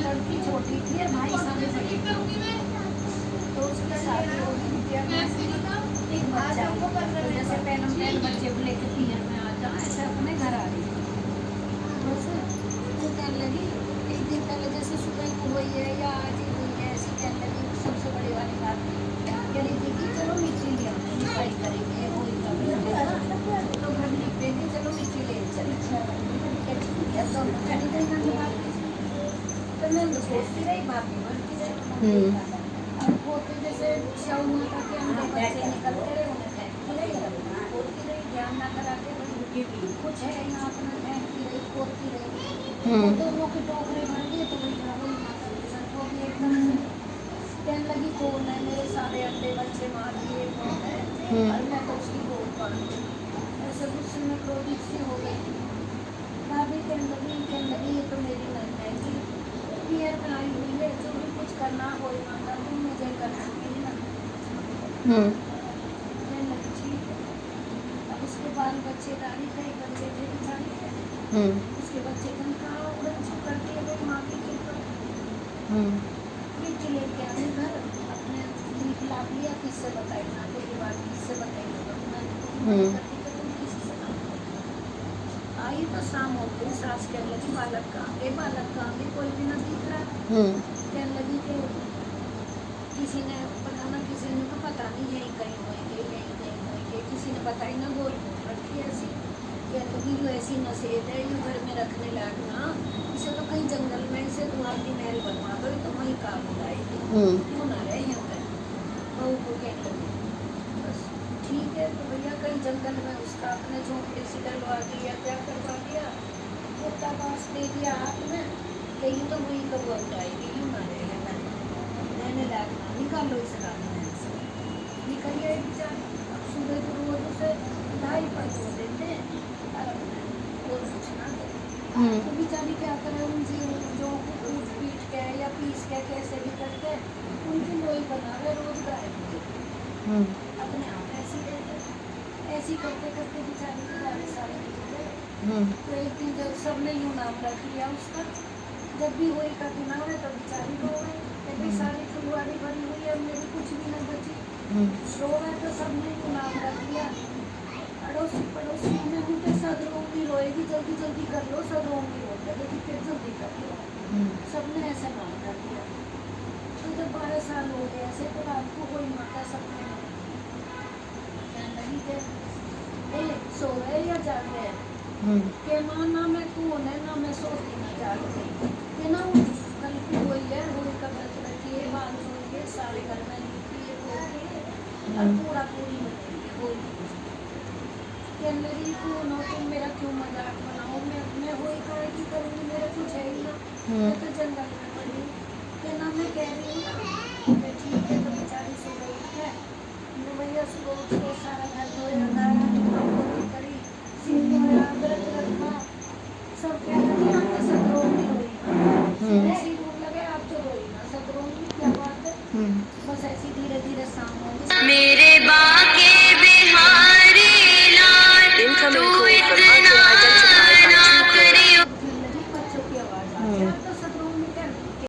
लड़की छोटी थी और भाई सामने बड़ी थी, तो उसकी शादी हो गई बिटिया में से एक बच्चा हुआ। तो जैसे पहले बच्चे को लेके पियर में आ जा, ऐसे अपने घर आ रही थी। बस वो कहने लगी एक दिन पहले जैसे सुबह को हुई है या आज ही हुई है, ऐसी कहने लगी सबसे बड़ी वाली बात कह रही थी कि चलो मिट्टी ले आते हैं, लिपाई करेंगे होली का तो घर लिपेंगे, चलो मिट्टी ले चले। ठीक है तो खड़ी गई नंद भाभी, तो नंद सोचती रही भाभी बनती रही। अब होते जैसे शव माता के अंदर बच्चे निकलते रहे, उन्हें फेंकती रही, खोदती रही, ध्यान ना करा के कुछ है यहाँ अपना फेंकती रही, खोदती रही। दोनों के टोकरे भर गए तो वही वही माता के साथ हो गई एकदम से। कहने लगी कौन है, मेरे सारे अंडे बच्चे मार दिए, कौन है, और मैं तो उसकी गोद पाल दूँ। ऐसे गुस्से में क्रोधित सी हो गई। भाभी कहने लगी ये तो मेरी नंद है कि पियर में आई हुई है, जो भी कुछ करना हो माता तुम मुझे करना, मेरी नंद। कहने लगी ठीक है। अब उसके बाल बच्चे दाढ़ी कई बच्चे थे बेचारी है, उसके बच्चे कहीं कहाँ उड़न छुप करती है भाई माँ की कृपा। मिट्टी लेके आने घर अपने लीप लाप लिया, किससे बताई ना तो ये बात किससे बताई ना किसी से ना आई। तो शाम हो गई, सास कहने लगी बालक कहाँ गए, बालक कहाँ गए, कोई भी ना दिख रहा। कहने लगी कि किसी ने पता ना, किसी ने तो पता नहीं यही कहीं होएंगे, यही कहीं होएंगे, किसी ने बताई ना गोल रखी ऐसी। कहने लगी जो ऐसी नसेब है ये घर में रखने लायक ना, इसे तो कहीं जंगल में इसे दुआर की महल बनवा दो, तो वहीं काम हो जाएगी, क्यों ना रहे यहाँ पर। बहू को कहने लगी बस ठीक है, तो भैया कहीं जंगल में उसका अपने झोंपड़े से डलवा दिया, क्या करवा दिया, कुत्ता पास दे दिया हाथ में, कहीं तो वहीं कब बन जाएगी, क्यों ना रहे रहने लायक ना, निकालो इस रात में से। निकल गए बेचारे। अब सुबह को रोज उसे 2.5 पैसे देते और कुछ ना दे। तो बेचारी क्या करे, उन जो कूट पीट के या पीस के कैसे भी करके उनकी लोई बना रहे रोज गाय अपने आप ऐसी रहते, ऐसी करते करते बेचारी के 12 साल निकल गए। तो एक दिन जब सबने यूँ नाम रख लिया उसका, जब भी वही का दिन आवे तो बेचारी रो गई, भाई सारी फुलवारी भरी हुई है, मेरी कुछ भी न बची। रो गए तो सबने यूँ नाम रख लिया, अड़ोसी पड़ोसी में उनके साथ रोंगी रोएगी, जल्दी जल्दी कर लो, सब रोंगी रो लगी, फिर जल्दी कर लो, सबने ऐसा नाम कर दिया। तो जब 12 साल हो गए ऐसे, तो रात को कोई माता सपने में कहने लगी कि सो रहे या जाग रहे, के माँ ना मैं कौन है, ना मैं सोती ना जाग रही, कि ना कल की हुई है, होली का व्रत रखिए, बाल धोइए, सारे घर में लिपिए पोतिए और पूरा पूरी बनाइए होली। कहने लगी कौन हो तुम, मेरा क्यों मजाक बनाओ, मैं होली का की करूँगी, मेरा कुछ है ही ना, मैं तो जंगल में पड़ी। क्या नाम मैं कह रही हूँ